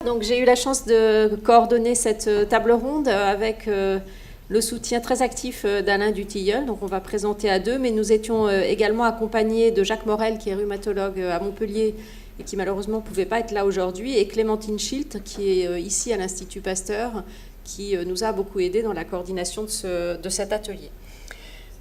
Donc j'ai eu la chance de coordonner cette table ronde avec le soutien très actif d'Alain Dutilleul. Donc on va présenter à deux, mais nous étions également accompagnés de Jacques Morel, qui est rhumatologue à Montpellier et qui malheureusement ne pouvait pas être là aujourd'hui, et Clémentine Schilt, qui est ici à l'Institut Pasteur, qui nous a beaucoup aidé dans la coordination de cet atelier.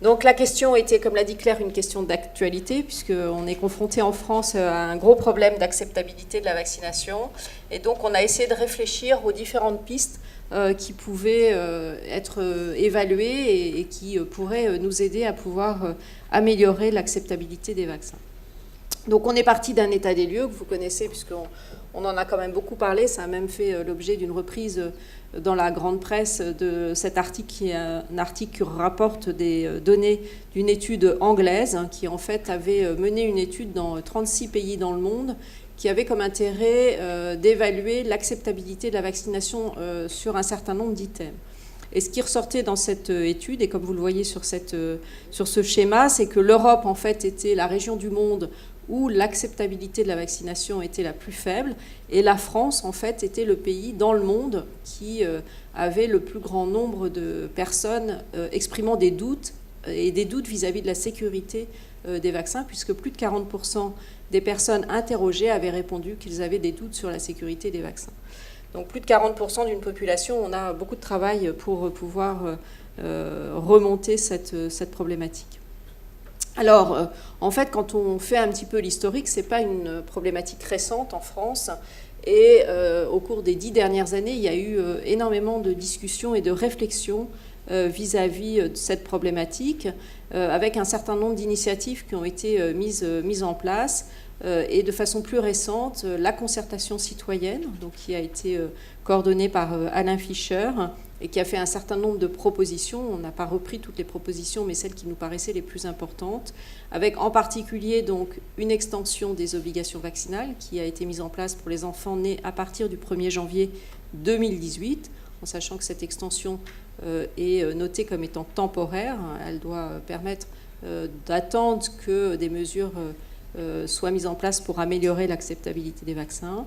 Donc la question était, comme l'a dit Claire, une question d'actualité, puisqu'on est confronté en France à un gros problème d'acceptabilité de la vaccination. Et donc on a essayé de réfléchir aux différentes pistes qui pouvaient être évaluées et qui pourraient nous aider à pouvoir améliorer l'acceptabilité des vaccins. Donc on est parti d'un état des lieux que vous connaissez, puisqu'on en a quand même beaucoup parlé. Ça a même fait l'objet d'une reprise dans la grande presse de cet article, qui est un article qui rapporte des données d'une étude anglaise, qui en fait avait mené une étude dans 36 pays dans le monde, qui avait comme intérêt d'évaluer l'acceptabilité de la vaccination sur un certain nombre d'items. Et ce qui ressortait dans cette étude, et comme vous le voyez sur ce schéma, c'est que l'Europe en fait était la région du monde où l'acceptabilité de la vaccination était la plus faible, et la France, en fait, était le pays dans le monde qui avait le plus grand nombre de personnes exprimant des doutes, et des doutes vis-à-vis de la sécurité des vaccins, puisque plus de 40% des personnes interrogées avaient répondu qu'ils avaient des doutes sur la sécurité des vaccins. Donc plus de 40% d'une population, on a beaucoup de travail pour pouvoir remonter cette problématique. Alors, en fait, quand on fait un petit peu l'historique, ce n'est pas une problématique récente en France. Et au cours des 10 dernières années, il y a eu énormément de discussions et de réflexions vis-à-vis de cette problématique, avec un certain nombre d'initiatives qui ont été mises en place. Et de façon plus récente, la concertation citoyenne, donc, qui a été coordonnée par Alain Fischer, et qui a fait un certain nombre de propositions. On n'a pas repris toutes les propositions, mais celles qui nous paraissaient les plus importantes, avec en particulier donc une extension des obligations vaccinales qui a été mise en place pour les enfants nés à partir du 1er janvier 2018, en sachant que cette extension est notée comme étant temporaire. Elle doit permettre d'attendre que des mesures soient mises en place pour améliorer l'acceptabilité des vaccins.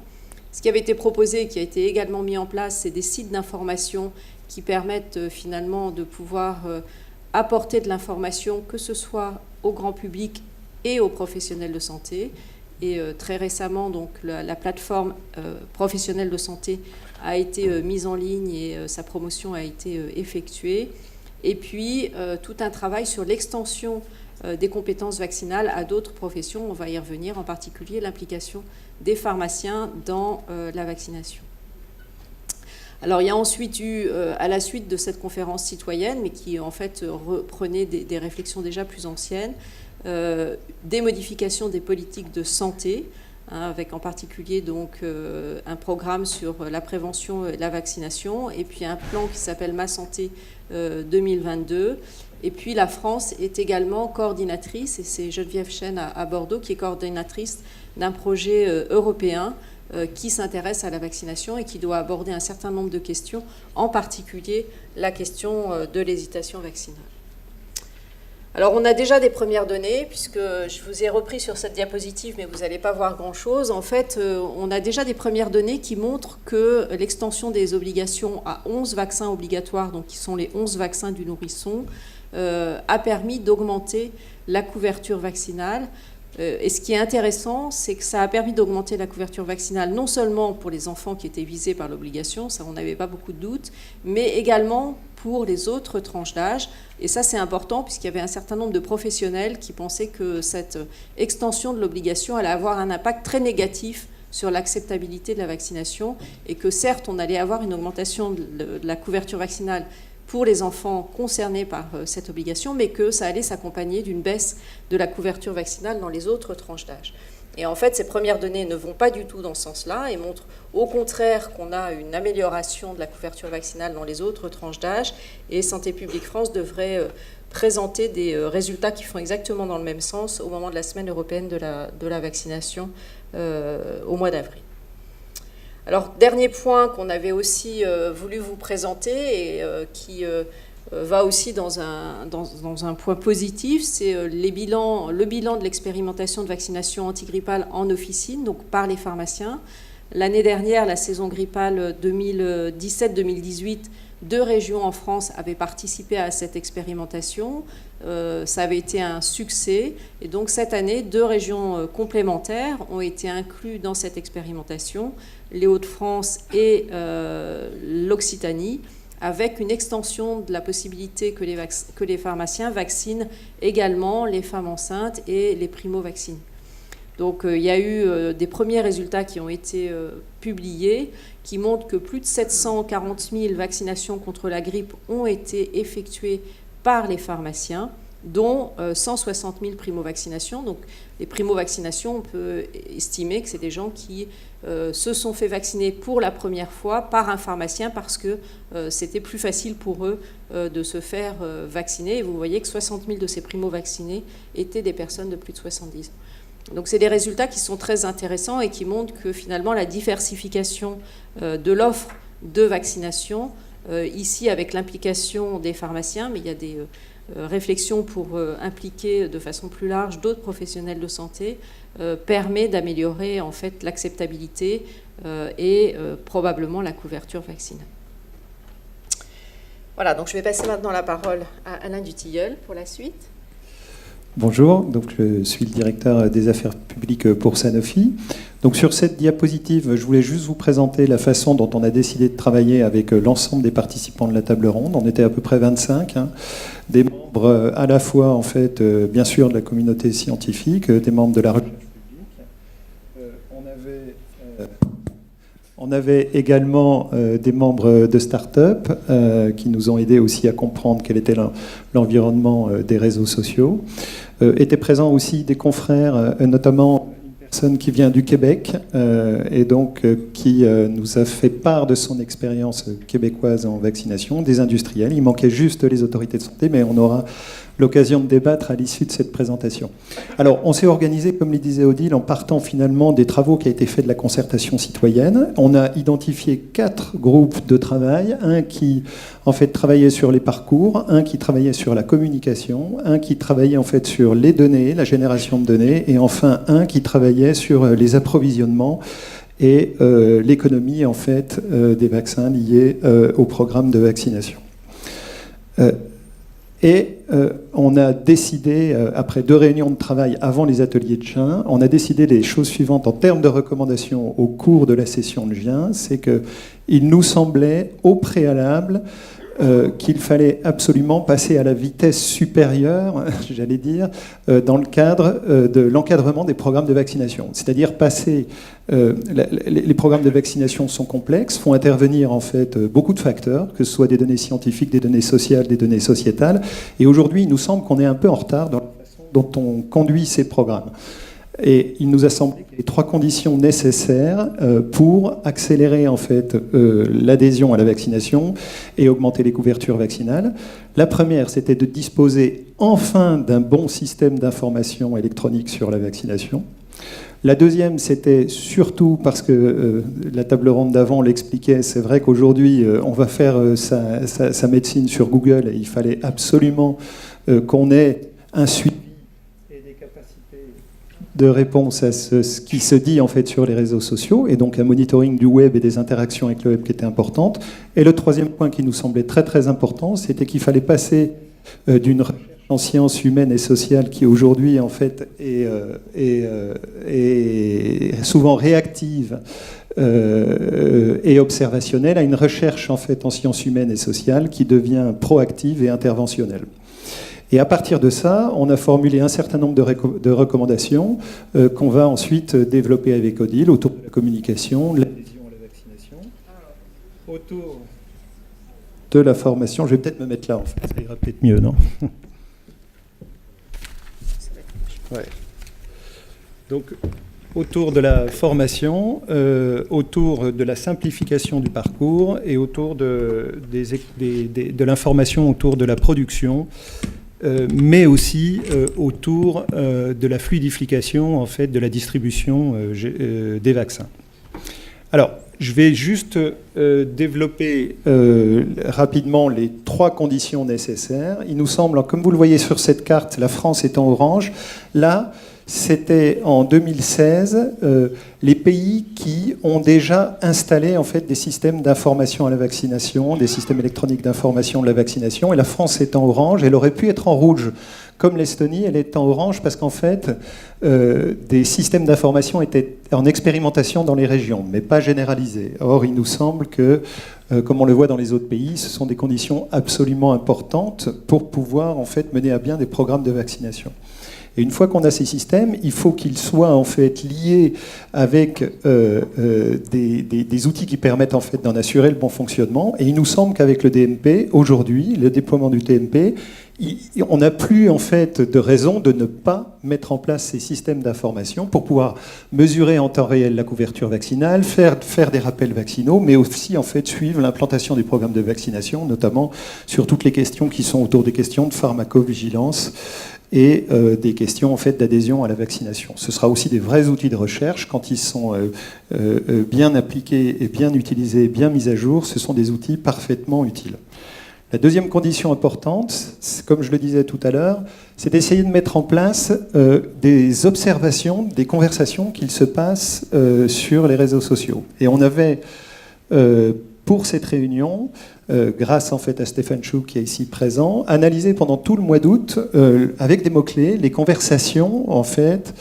Ce qui avait été proposé et qui a été également mis en place, c'est des sites d'information qui permettent finalement de pouvoir apporter de l'information, que ce soit au grand public et aux professionnels de santé. Et très récemment, donc, la plateforme professionnelle de santé a été mise en ligne et sa promotion a été effectuée. Et puis, tout un travail sur l'extension des compétences vaccinales à d'autres professions. On va y revenir, en particulier l'implication des pharmaciens dans la vaccination. Alors, il y a ensuite eu, à la suite de cette conférence citoyenne, mais qui en fait reprenait des réflexions déjà plus anciennes, des modifications des politiques de santé, avec en particulier donc un programme sur la prévention et la vaccination, et puis un plan qui s'appelle Ma Santé 2022. Et puis la France est également coordinatrice, et c'est Geneviève Chêne à Bordeaux qui est coordinatrice d'un projet européen qui s'intéresse à la vaccination et qui doit aborder un certain nombre de questions, en particulier la question de l'hésitation vaccinale. Alors on a déjà des premières données, puisque je vous ai repris sur cette diapositive, mais vous n'allez pas voir grand-chose. En fait, on a déjà des premières données qui montrent que l'extension des obligations à 11 vaccins obligatoires, donc qui sont les 11 vaccins du nourrisson, a permis d'augmenter la couverture vaccinale. Et ce qui est intéressant, c'est que ça a permis d'augmenter la couverture vaccinale non seulement pour les enfants qui étaient visés par l'obligation, ça on n'avait pas beaucoup de doutes, mais également pour les autres tranches d'âge. Et ça c'est important puisqu'il y avait un certain nombre de professionnels qui pensaient que cette extension de l'obligation allait avoir un impact très négatif sur l'acceptabilité de la vaccination, et que certes on allait avoir une augmentation de la couverture vaccinale pour les enfants concernés par cette obligation, mais que ça allait s'accompagner d'une baisse de la couverture vaccinale dans les autres tranches d'âge. Et en fait, ces premières données ne vont pas du tout dans ce sens-là et montrent au contraire qu'on a une amélioration de la couverture vaccinale dans les autres tranches d'âge, et Santé publique France devrait présenter des résultats qui font exactement dans le même sens au moment de la semaine européenne de la vaccination au mois d'avril. Alors, dernier point qu'on avait aussi voulu vous présenter et qui va aussi dans un point positif, c'est le bilan de l'expérimentation de vaccination antigrippale en officine, donc par les pharmaciens. L'année dernière, la saison grippale 2017-2018, 2 régions en France avaient participé à cette expérimentation. Ça avait été un succès. Et donc cette année, 2 régions complémentaires ont été incluses dans cette expérimentation, les Hauts-de-France et l'Occitanie, avec une extension de la possibilité que les pharmaciens vaccinent également les femmes enceintes et les primo-vaccinés. Donc il y a eu des premiers résultats qui ont été publiés qui montrent que plus de 740 000 vaccinations contre la grippe ont été effectuées par les pharmaciens, dont 160 000 primo-vaccinations. Donc les primo-vaccinations, on peut estimer que c'est des gens qui se sont fait vacciner pour la première fois par un pharmacien parce que c'était plus facile pour eux de se faire vacciner. Et vous voyez que 60 000 de ces primo-vaccinés étaient des personnes de plus de 70 ans. Donc c'est des résultats qui sont très intéressants et qui montrent que finalement la diversification de l'offre de vaccination, ici avec l'implication des pharmaciens, mais il y a des réflexions pour impliquer de façon plus large d'autres professionnels de santé, permet d'améliorer en fait l'acceptabilité et probablement la couverture vaccinale. Voilà, donc je vais passer maintenant la parole à Alain Dutilleul pour la suite. Bonjour, donc je suis le directeur des affaires publiques pour Sanofi. Donc sur cette diapositive, je voulais juste vous présenter la façon dont on a décidé de travailler avec l'ensemble des participants de la table ronde. On était à peu près 25, des membres à la fois en fait, bien sûr, de la communauté scientifique, des membres de la recherche publique. On avait également des membres de start-up qui nous ont aidés aussi à comprendre quel était l'environnement des réseaux sociaux. Étaient présents aussi des confrères, notamment une personne qui vient du Québec et donc qui nous a fait part de son expérience québécoise en vaccination, des industriels. Il manquait juste les autorités de santé, mais on aura l'occasion de débattre à l'issue de cette présentation. Alors, on s'est organisé, comme le disait Odile, en partant finalement des travaux qui ont été faits de la concertation citoyenne. On a identifié 4 groupes de travail, un qui en fait travaillait sur les parcours, un qui travaillait sur la communication, un qui travaillait en fait sur les données, la génération de données, et enfin un qui travaillait sur les approvisionnements et l'économie en fait des vaccins liés au programme de vaccination. On a décidé, après 2 réunions de travail avant les ateliers de juin, on a décidé les choses suivantes en termes de recommandations au cours de la session de juin. C'est qu'il nous semblait au préalable qu'il fallait absolument passer à la vitesse supérieure, j'allais dire, dans le cadre de l'encadrement des programmes de vaccination. C'est-à-dire passer... les programmes de vaccination sont complexes, font intervenir en fait beaucoup de facteurs, que ce soit des données scientifiques, des données sociales, des données sociétales. Et aujourd'hui, il nous semble qu'on est un peu en retard dans la façon dont on conduit ces programmes. Et il nous a semblé qu'il y avait 3 conditions nécessaires pour accélérer en fait l'adhésion à la vaccination et augmenter les couvertures vaccinales. La première, c'était de disposer enfin d'un bon système d'information électronique sur la vaccination. La deuxième, c'était surtout parce que la table ronde d'avant l'expliquait, c'est vrai qu'aujourd'hui, on va faire sa médecine sur Google et il fallait absolument qu'on ait un suivi et des capacités de réponse à ce qui se dit en fait sur les réseaux sociaux, et donc un monitoring du web et des interactions avec le web qui était importante. Et le troisième point qui nous semblait très très important, c'était qu'il fallait passer d'une recherche en sciences humaines et sociales qui aujourd'hui en fait est souvent réactive et observationnelle à une recherche en fait en sciences humaines et sociales qui devient proactive et interventionnelle. Et à partir de ça, on a formulé un certain nombre de recommandations qu'on va ensuite développer avec Odile autour de la communication, de l'adhésion à la vaccination, autour de la formation. Je vais peut-être me mettre là en fait, ça ira peut-être mieux, non ? Ouais. Donc, autour de la formation, autour de la simplification du parcours et autour de l'information autour de la production, mais aussi autour de la fluidification en fait, de la distribution des vaccins. Alors, je vais juste développer rapidement les 3 conditions nécessaires. Il nous semble, comme vous le voyez sur cette carte, la France est en orange. Là, c'était en 2016 les pays qui ont déjà installé en fait des systèmes d'information à la vaccination, des systèmes électroniques d'information de la vaccination. Et la France est en orange. Elle aurait pu être en rouge, comme l'Estonie. Elle est en orange parce qu'en fait, des systèmes d'information étaient en expérimentation dans les régions, mais pas généralisés. Or, il nous semble que, comme on le voit dans les autres pays, ce sont des conditions absolument importantes pour pouvoir en fait mener à bien des programmes de vaccination. Et une fois qu'on a ces systèmes, il faut qu'ils soient en fait liés avec des outils qui permettent en fait d'en assurer le bon fonctionnement. Et il nous semble qu'avec le DMP, aujourd'hui, le déploiement du DMP, on n'a plus en fait de raison de ne pas mettre en place ces systèmes d'information pour pouvoir mesurer en temps réel la couverture vaccinale, faire des rappels vaccinaux, mais aussi en fait suivre l'implantation des programmes de vaccination, notamment sur toutes les questions qui sont autour des questions de pharmacovigilance et des questions en fait d'adhésion à la vaccination. Ce sera aussi des vrais outils de recherche quand ils sont bien appliqués et bien utilisés, bien mis à jour. Ce sont des outils parfaitement utiles. La deuxième condition importante, comme je le disais tout à l'heure, c'est d'essayer de mettre en place des observations, des conversations qu'il se passe sur les réseaux sociaux. Et on avait pour cette réunion, grâce en fait à Stéphane Chou qui est ici présent, analysé pendant tout le mois d'août, avec des mots-clés, les conversations en fait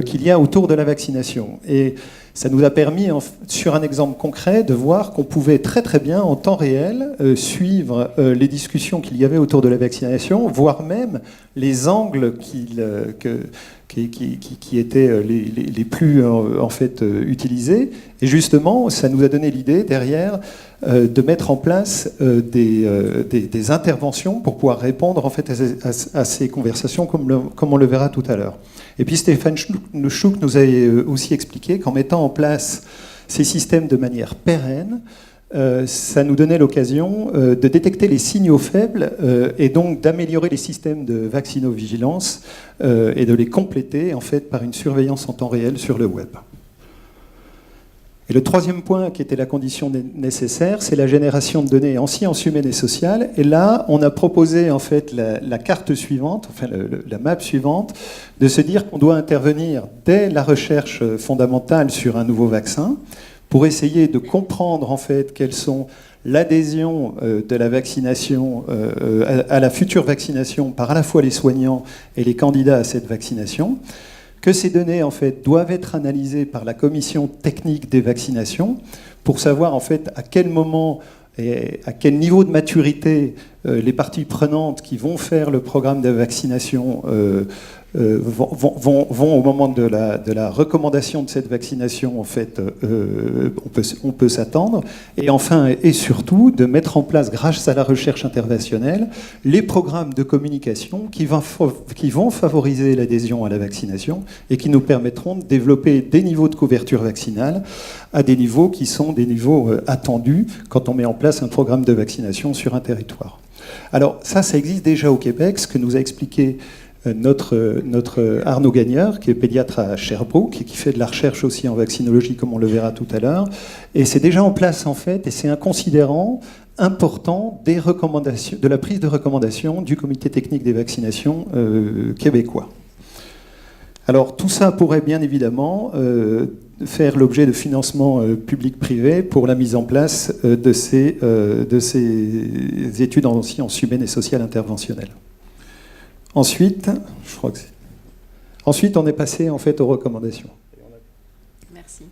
qu'il y a autour de la vaccination. Et ça nous a permis, sur un exemple concret, de voir qu'on pouvait très très bien, en temps réel, suivre les discussions qu'il y avait autour de la vaccination, voire même les angles qui étaient les plus en fait utilisés. Et justement, ça nous a donné l'idée derrière de mettre en place des interventions pour pouvoir répondre en fait à ces conversations, comme on le verra tout à l'heure. Et puis Stéphane Chouc nous a aussi expliqué qu'en mettant en place ces systèmes de manière pérenne, ça nous donnait l'occasion de détecter les signaux faibles et donc d'améliorer les systèmes de vaccinovigilance et de les compléter en fait par une surveillance en temps réel sur le web. Et le troisième point, qui était la condition nécessaire, c'est la génération de données en sciences humaines et sociales. Et là, on a proposé en fait la carte suivante, enfin la map suivante, de se dire qu'on doit intervenir dès la recherche fondamentale sur un nouveau vaccin pour essayer de comprendre en fait quelles sont l'adhésion de la vaccination à la future vaccination par à la fois les soignants et les candidats à cette vaccination. Que ces données en fait doivent être analysées par la commission technique des vaccinations pour savoir en fait à quel moment et à quel niveau de maturité les parties prenantes qui vont faire le programme de vaccination vont au moment de la recommandation de cette vaccination, en fait, on peut s'attendre. Et enfin, et surtout, de mettre en place, grâce à la recherche interventionnelle, les programmes de communication qui vont favoriser l'adhésion à la vaccination et qui nous permettront de développer des niveaux de couverture vaccinale à des niveaux qui sont des niveaux attendus quand on met en place un programme de vaccination sur un territoire. Alors ça existe déjà au Québec, ce que nous a expliqué notre Arnaud Gagneur, qui est pédiatre à Sherbrooke et qui fait de la recherche aussi en vaccinologie, comme on le verra tout à l'heure. Et c'est déjà en place, en fait, et c'est un considérant important des recommandations, de la prise de recommandation du comité technique des vaccinations québécois. Alors, tout ça pourrait bien évidemment faire l'objet de financements public-privé pour la mise en place de ces études en sciences humaines et sociales interventionnelles. Ensuite, on est passé en fait aux recommandations. Merci.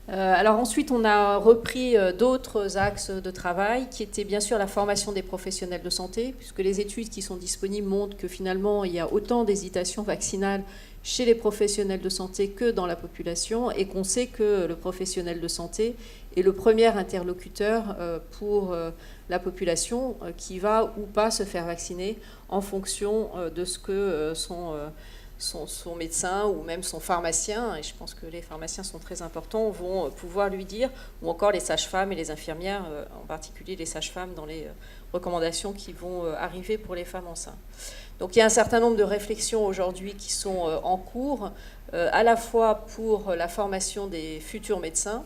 Alors ensuite, on a repris d'autres axes de travail qui étaient bien sûr la formation des professionnels de santé, puisque les études qui sont disponibles montrent que finalement, il y a autant d'hésitation vaccinale chez les professionnels de santé que dans la population, et qu'on sait que le professionnel de santé est le premier interlocuteur pour la population qui va ou pas se faire vacciner en fonction de ce que son médecin ou même son pharmacien, et je pense que les pharmaciens sont très importants, vont pouvoir lui dire, ou encore les sages-femmes et les infirmières, en particulier les sages-femmes dans les recommandations qui vont arriver pour les femmes enceintes. Donc il y a un certain nombre de réflexions aujourd'hui qui sont en cours, à la fois pour la formation des futurs médecins,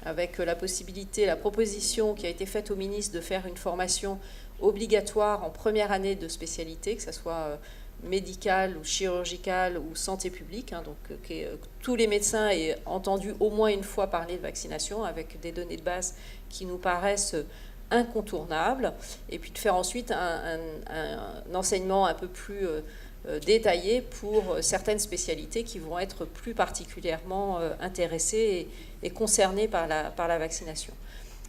avec la possibilité, la proposition qui a été faite au ministre de faire une formation obligatoire en première année de spécialité, que ce soit médicale ou chirurgicale ou santé publique, hein, donc tous les médecins aient entendu au moins une fois parler de vaccination avec des données de base qui nous paraissent incontournables, et puis de faire ensuite un enseignement un peu plus détaillé pour certaines spécialités qui vont être plus particulièrement intéressées et concernées par la vaccination.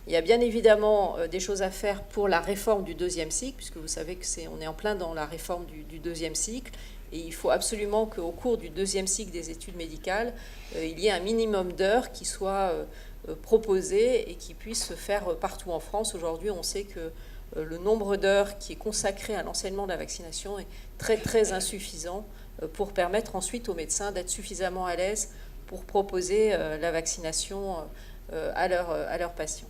Il y a bien évidemment des choses à faire pour la réforme du deuxième cycle, puisque vous savez qu'on est en plein dans la réforme du deuxième cycle, et il faut absolument qu'au cours du deuxième cycle des études médicales, il y ait un minimum d'heures qui soit proposé et qui puisse se faire partout en France. Aujourd'hui, on sait que le nombre d'heures qui est consacré à l'enseignement de la vaccination est très très insuffisant pour permettre ensuite aux médecins d'être suffisamment à l'aise pour proposer la vaccination à leurs patients.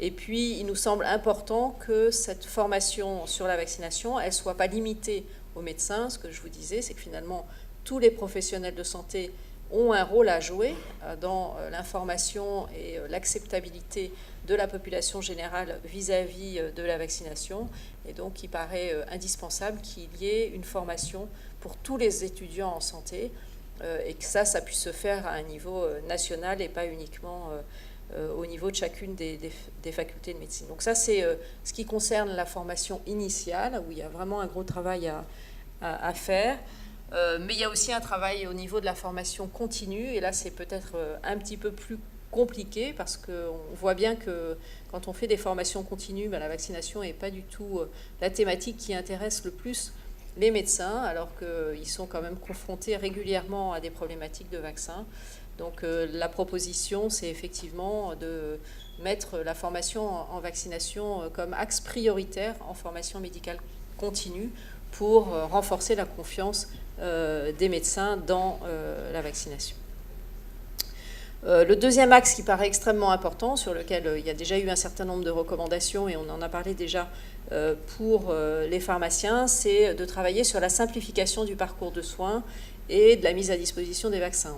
Et puis, il nous semble important que cette formation sur la vaccination, elle ne soit pas limitée aux médecins. Ce que je vous disais, c'est que finalement, tous les professionnels de santé ont un rôle à jouer dans l'information et l'acceptabilité de la population générale vis-à-vis de la vaccination. Et donc, il paraît indispensable qu'il y ait une formation pour tous les étudiants en santé et que ça puisse se faire à un niveau national et pas uniquement au niveau de chacune des facultés de médecine. Donc ça, c'est ce qui concerne la formation initiale, où il y a vraiment un gros travail à faire. Mais il y a aussi un travail au niveau de la formation continue, et là, c'est peut-être un petit peu plus compliqué, parce qu'on voit bien que quand on fait des formations continues, la vaccination n'est pas du tout la thématique qui intéresse le plus les médecins, alors qu'ils sont quand même confrontés régulièrement à des problématiques de vaccins. Donc la proposition, c'est effectivement de mettre la formation en vaccination comme axe prioritaire en formation médicale continue pour renforcer la confiance des médecins dans la vaccination. Le deuxième axe qui paraît extrêmement important, sur lequel il y a déjà eu un certain nombre de recommandations et on en a parlé déjà pour les pharmaciens, c'est de travailler sur la simplification du parcours de soins et de la mise à disposition des vaccins.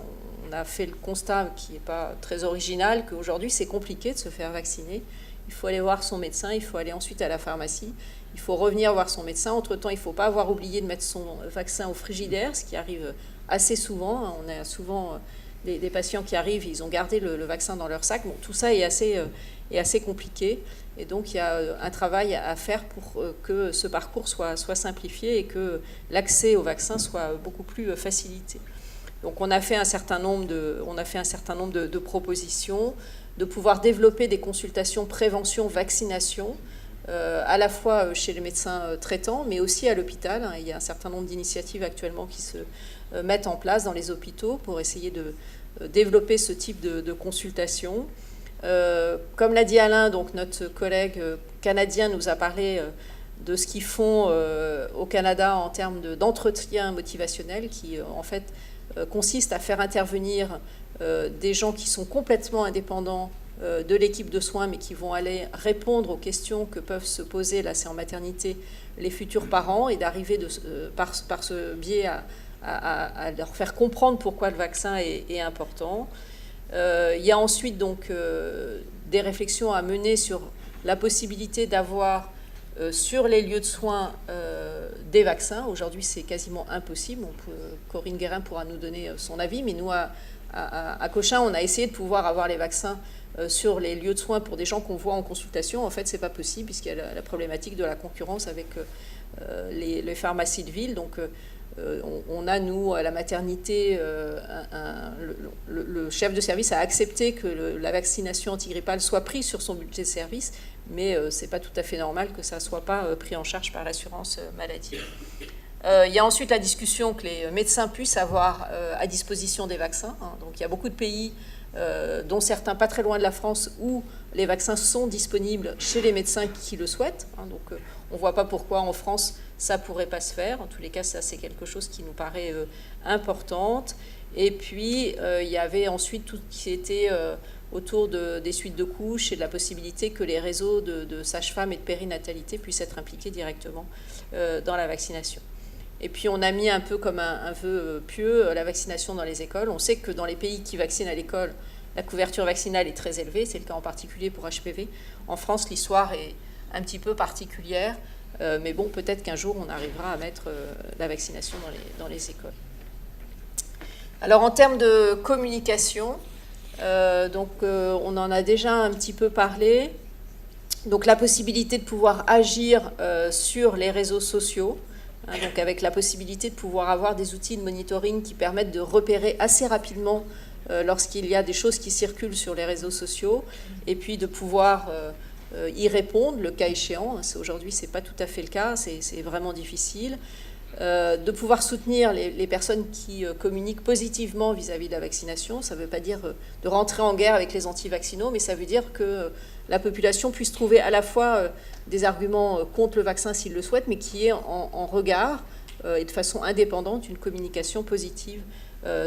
On a fait le constat, qui n'est pas très original, qu'aujourd'hui c'est compliqué de se faire vacciner. Il faut aller voir son médecin, il faut aller ensuite à la pharmacie, il faut revenir voir son médecin. Entre-temps, il ne faut pas avoir oublié de mettre son vaccin au frigidaire, ce qui arrive assez souvent. On a souvent des patients qui arrivent, ils ont gardé le vaccin dans leur sac. Bon, tout ça est assez compliqué. Et donc, il y a un travail à faire pour que ce parcours soit simplifié et que l'accès au vaccin soit beaucoup plus facilité. Donc, on a fait un certain nombre de propositions, de pouvoir développer des consultations prévention-vaccination, à la fois chez les médecins traitants, mais aussi à l'hôpital. Il y a un certain nombre d'initiatives actuellement qui se mettent en place dans les hôpitaux pour essayer de développer ce type de consultation. Comme l'a dit Alain, donc notre collègue canadien nous a parlé de ce qu'ils font au Canada en termes d'entretien motivationnel qui, en fait, consiste à faire intervenir des gens qui sont complètement indépendants de l'équipe de soins, mais qui vont aller répondre aux questions que peuvent se poser, là c'est en maternité, les futurs parents, et d'arriver par ce biais à leur faire comprendre pourquoi le vaccin est important. Il y a ensuite donc des réflexions à mener sur la possibilité d'avoir sur les lieux de soins des vaccins. Aujourd'hui, c'est quasiment impossible. Corinne Guérin pourra nous donner son avis, mais nous, à Cochin, on a essayé de pouvoir avoir les vaccins sur les lieux de soins pour des gens qu'on voit en consultation. En fait, c'est pas possible puisqu'il y a la problématique de la concurrence avec les pharmacies de ville. Donc, on a, nous, à la maternité, le chef de service a accepté que la vaccination antigrippale soit prise sur son budget de service, mais ce n'est pas tout à fait normal que ça ne soit pas pris en charge par l'assurance maladie. Il y a ensuite la discussion que les médecins puissent avoir à disposition des vaccins. Donc il y a beaucoup de pays, dont certains pas très loin de la France, où les vaccins sont disponibles chez les médecins qui le souhaitent. Donc on ne voit pas pourquoi en France ça ne pourrait pas se faire. En tous les cas, ça c'est quelque chose qui nous paraît importante. Et puis il y avait ensuite tout ce qui était autour des suites de couches et de la possibilité que les réseaux de sages-femmes et de périnatalité puissent être impliqués directement dans la vaccination. Et puis on a mis un peu comme un vœu pieux la vaccination dans les écoles. On sait que dans les pays qui vaccinent à l'école, la couverture vaccinale est très élevée. C'est le cas en particulier pour HPV. En France, l'histoire est un petit peu particulière. Mais bon, peut-être qu'un jour, on arrivera à mettre la vaccination dans les écoles. Alors, en termes de communication, on en a déjà un petit peu parlé. Donc, la possibilité de pouvoir agir sur les réseaux sociaux, donc avec la possibilité de pouvoir avoir des outils de monitoring qui permettent de repérer assez rapidement lorsqu'il y a des choses qui circulent sur les réseaux sociaux, et puis de pouvoir y répondre, le cas échéant. Aujourd'hui, ce n'est pas tout à fait le cas, c'est vraiment difficile. De pouvoir soutenir les personnes qui communiquent positivement vis-à-vis de la vaccination. Ça ne veut pas dire de rentrer en guerre avec les anti-vaccinaux, mais ça veut dire que la population puisse trouver à la fois des arguments contre le vaccin s'il le souhaite, mais qui est en regard et de façon indépendante une communication positive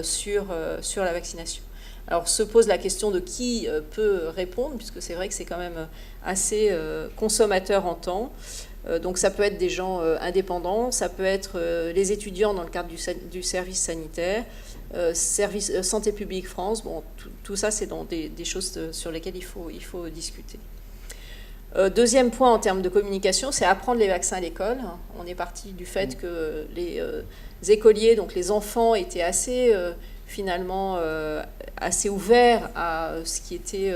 sur la vaccination. Alors se pose la question de qui peut répondre, puisque c'est vrai que c'est quand même assez consommateur en temps. Donc ça peut être des gens indépendants, ça peut être les étudiants dans le cadre du service sanitaire, Santé publique France. Bon, tout ça, c'est dans des choses sur lesquelles il faut discuter. Deuxième point en termes de communication, c'est apprendre les vaccins à l'école. On est parti du fait que les écoliers, donc les enfants, étaient assez ouverts à ce qui était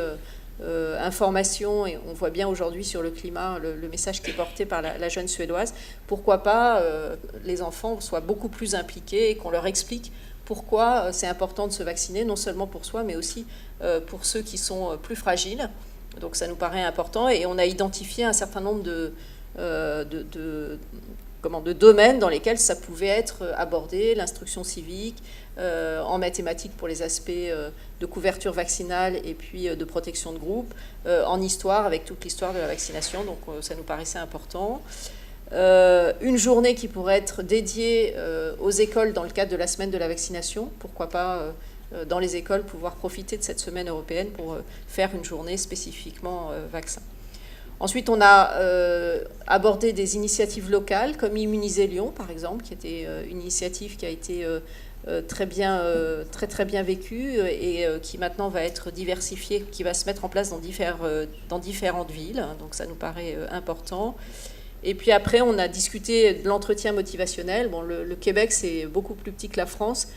information, et on voit bien aujourd'hui sur le climat le message qui est porté par la jeune Suédoise. Pourquoi pas les enfants soient beaucoup plus impliqués et qu'on leur explique pourquoi c'est important de se vacciner, non seulement pour soi, mais aussi pour ceux qui sont plus fragiles. Donc ça nous paraît important, et on a identifié un certain nombre de domaines dans lesquels ça pouvait être abordé, l'instruction civique, en mathématiques pour les aspects de couverture vaccinale et puis de protection de groupe, en histoire avec toute l'histoire de la vaccination, donc ça nous paraissait important. Une journée qui pourrait être dédiée aux écoles dans le cadre de la semaine de la vaccination, pourquoi pas dans les écoles pouvoir profiter de cette semaine européenne pour faire une journée spécifiquement vaccin. Ensuite, on a abordé des initiatives locales, comme Immuniser Lyon, par exemple, qui était une initiative qui a été très bien vécue et qui maintenant va être diversifiée, qui va se mettre en place dans différentes villes. Donc ça nous paraît important. Et puis après, on a discuté de l'entretien motivationnel. Bon, le Québec, c'est beaucoup plus petit que la France,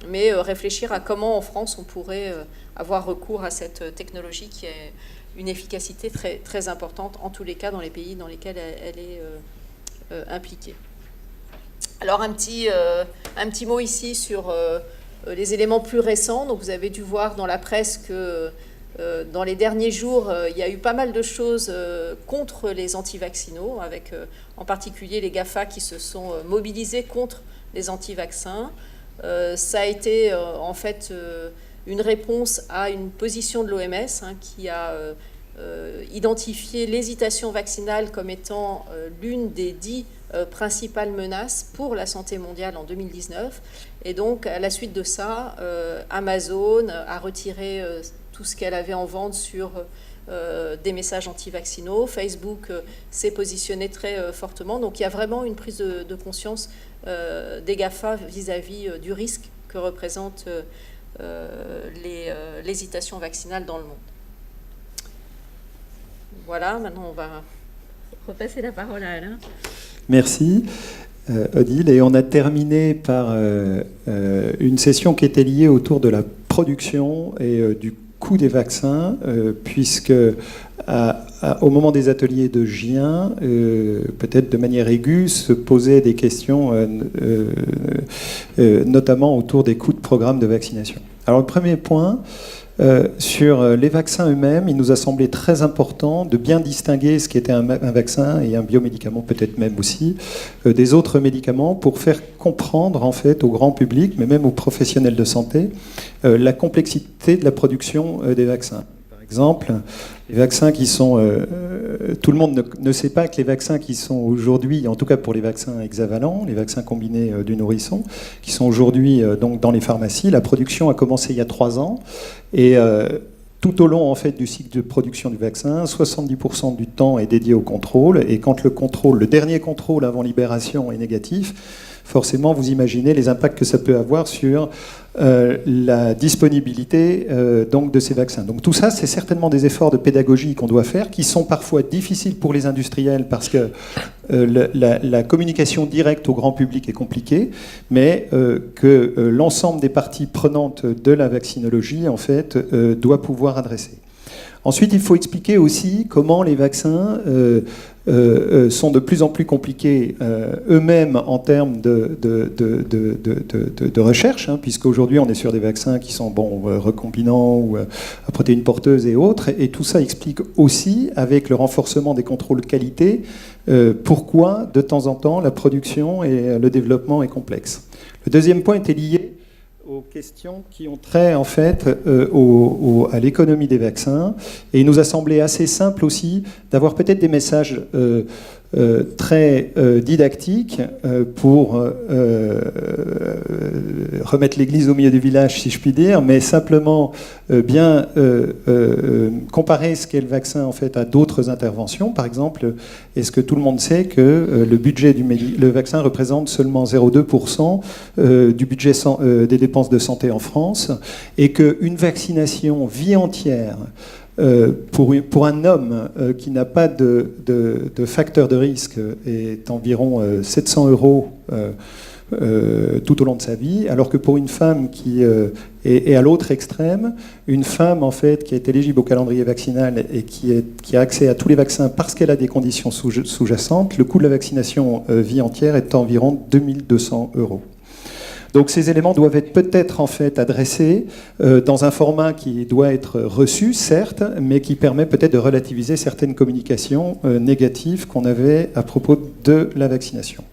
mais réfléchir à comment en France on pourrait avoir recours à cette technologie qui est une efficacité très, très importante, en tous les cas dans les pays dans lesquels elle est impliquée. Alors un petit mot ici sur les éléments plus récents. Donc vous avez dû voir dans la presse que dans les derniers jours, il y a eu pas mal de choses contre les anti-vaccinaux, avec en particulier les GAFA qui se sont mobilisés contre les anti-vaccins. Ça a été en fait une réponse à une position de l'OMS qui a identifié l'hésitation vaccinale comme étant l'une des 10 principales menaces pour la santé mondiale en 2019. Et donc, à la suite de ça, Amazon a retiré tout ce qu'elle avait en vente sur des messages anti-vaccinaux. Facebook s'est positionné très fortement. Donc, il y a vraiment une prise de conscience des GAFA vis-à-vis du risque que représente l'hésitation vaccinale dans le monde. Voilà, maintenant on va repasser la parole à Alain. Merci Odile, et on a terminé par une session qui était liée autour de la production et du coût des vaccins, puisque au moment des ateliers de Gien, peut-être de manière aiguë, se posaient des questions, notamment autour des coûts de programme de vaccination. Alors le premier point, sur les vaccins eux-mêmes, il nous a semblé très important de bien distinguer ce qui était un vaccin et un biomédicament, peut-être même aussi, des autres médicaments, pour faire comprendre en fait au grand public, mais même aux professionnels de santé, la complexité de la production des vaccins. Par exemple, les vaccins qui sont... tout le monde ne sait pas que les vaccins qui sont aujourd'hui, en tout cas pour les vaccins hexavalents, les vaccins combinés du nourrisson, qui sont aujourd'hui donc dans les pharmacies, la production a commencé il y a 3 ans. Et tout au long en fait, du cycle de production du vaccin, 70% du temps est dédié au contrôle. Et quand le dernier contrôle avant libération est négatif, forcément vous imaginez les impacts que ça peut avoir sur la disponibilité donc de ces vaccins. Donc tout ça, c'est certainement des efforts de pédagogie qu'on doit faire, qui sont parfois difficiles pour les industriels parce que la communication directe au grand public est compliquée, mais que l'ensemble des parties prenantes de la vaccinologie, en fait, doit pouvoir adresser. Ensuite, il faut expliquer aussi comment les vaccins sont de plus en plus compliqués eux-mêmes en termes de recherche, hein, puisqu'aujourd'hui on est sur des vaccins qui sont recombinants ou à protéines porteuses et autres, et tout ça explique aussi, avec le renforcement des contrôles qualité, pourquoi de temps en temps la production et le développement est complexe. Le deuxième point était lié aux questions qui ont trait en fait à l'économie des vaccins, et il nous a semblé assez simple aussi d'avoir peut-être des messages très didactiques pour remettre l'église au milieu du village, si je puis dire, mais simplement bien comparer ce qu'est le vaccin en fait à d'autres interventions. Par exemple, est-ce que tout le monde sait que le budget le vaccin représente seulement 0,2% du budget des dépenses de santé en France, et qu'une vaccination vie entière pour un homme qui n'a pas de facteur de risque est environ 700 € tout au long de sa vie, alors que pour une femme qui est à l'autre extrême, une femme en fait qui est éligible au calendrier vaccinal et qui a accès à tous les vaccins parce qu'elle a des conditions sous-jacentes, le coût de la vaccination vie entière est environ 2200 €. Donc ces éléments doivent être peut-être en fait adressés dans un format qui doit être reçu, certes, mais qui permet peut-être de relativiser certaines communications négatives qu'on avait à propos de la vaccination.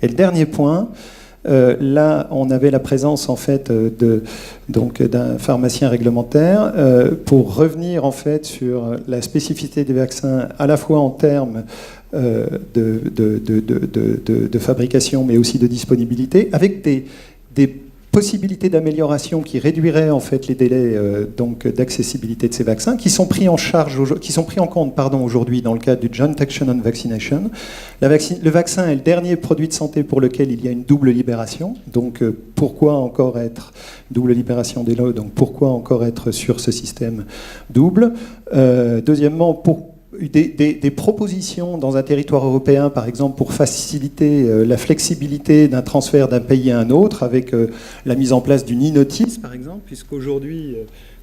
Et le dernier point, là on avait la présence en fait d'un pharmacien réglementaire pour revenir en fait sur la spécificité des vaccins à la fois en termes de fabrication mais aussi de disponibilité, avec des possibilités d'amélioration qui réduiraient en fait les délais d'accessibilité de ces vaccins, qui sont pris en compte aujourd'hui dans le cadre du Joint Action on Vaccination. Le vaccin est le dernier produit de santé pour lequel il y a une double libération. Donc pourquoi encore être double libération des lots? Donc pourquoi encore être sur ce système double? Deuxièmement, des propositions dans un territoire européen, par exemple, pour faciliter la flexibilité d'un transfert d'un pays à un autre, avec la mise en place d'une e-notice, par exemple, puisqu'aujourd'hui,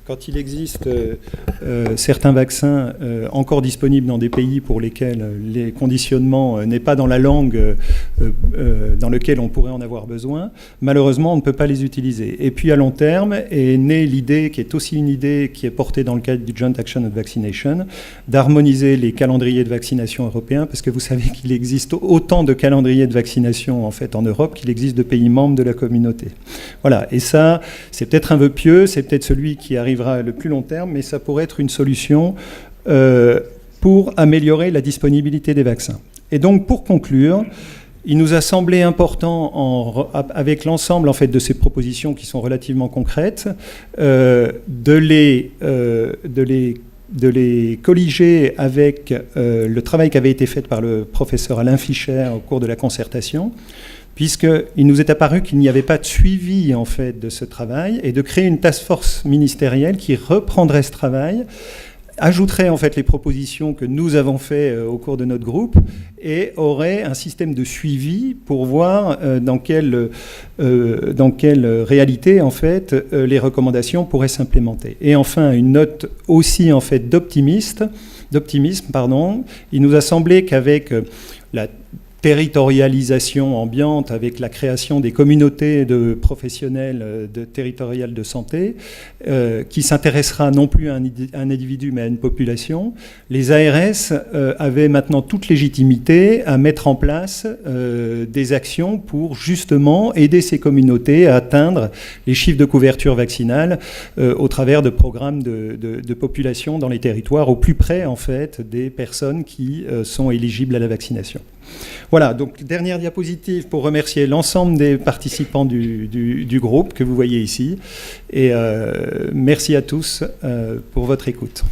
quand il existe certains vaccins encore disponibles dans des pays pour lesquels les conditionnements n'est pas dans la langue dans laquelle on pourrait en avoir besoin, malheureusement, on ne peut pas les utiliser. Et puis, à long terme, est née l'idée, qui est aussi une idée qui est portée dans le cadre du Joint Action on Vaccination, d'harmoniser les calendriers de vaccination européens, parce que vous savez qu'il existe autant de calendriers de vaccination en fait en Europe qu'il existe de pays membres de la communauté. Voilà, et ça, c'est peut-être un vœu pieux, c'est peut-être celui qui arrivera le plus long terme, mais ça pourrait être une solution pour améliorer la disponibilité des vaccins. Et donc, pour conclure, il nous a semblé important, avec l'ensemble en fait, de ces propositions qui sont relativement concrètes, de les colliger avec le travail qui avait été fait par le professeur Alain Fischer au cours de la concertation, puisqu'il nous est apparu qu'il n'y avait pas de suivi en fait, de ce travail, et de créer une task force ministérielle qui reprendrait ce travail, ajouterait en fait les propositions que nous avons faites au cours de notre groupe, et aurait un système de suivi pour voir dans quelle réalité en fait les recommandations pourraient s'implémenter. Et enfin, une note aussi en fait d'optimisme, il nous a semblé qu'avec la territorialisation ambiante, avec la création des communautés de professionnels territoriales de santé, qui s'intéressera non plus à un individu mais à une population, les ARS avaient maintenant toute légitimité à mettre en place des actions pour justement aider ces communautés à atteindre les chiffres de couverture vaccinale au travers de programmes de population dans les territoires au plus près en fait des personnes qui sont éligibles à la vaccination. Voilà, donc dernière diapositive pour remercier l'ensemble des participants du groupe que vous voyez ici. Et merci à tous pour votre écoute.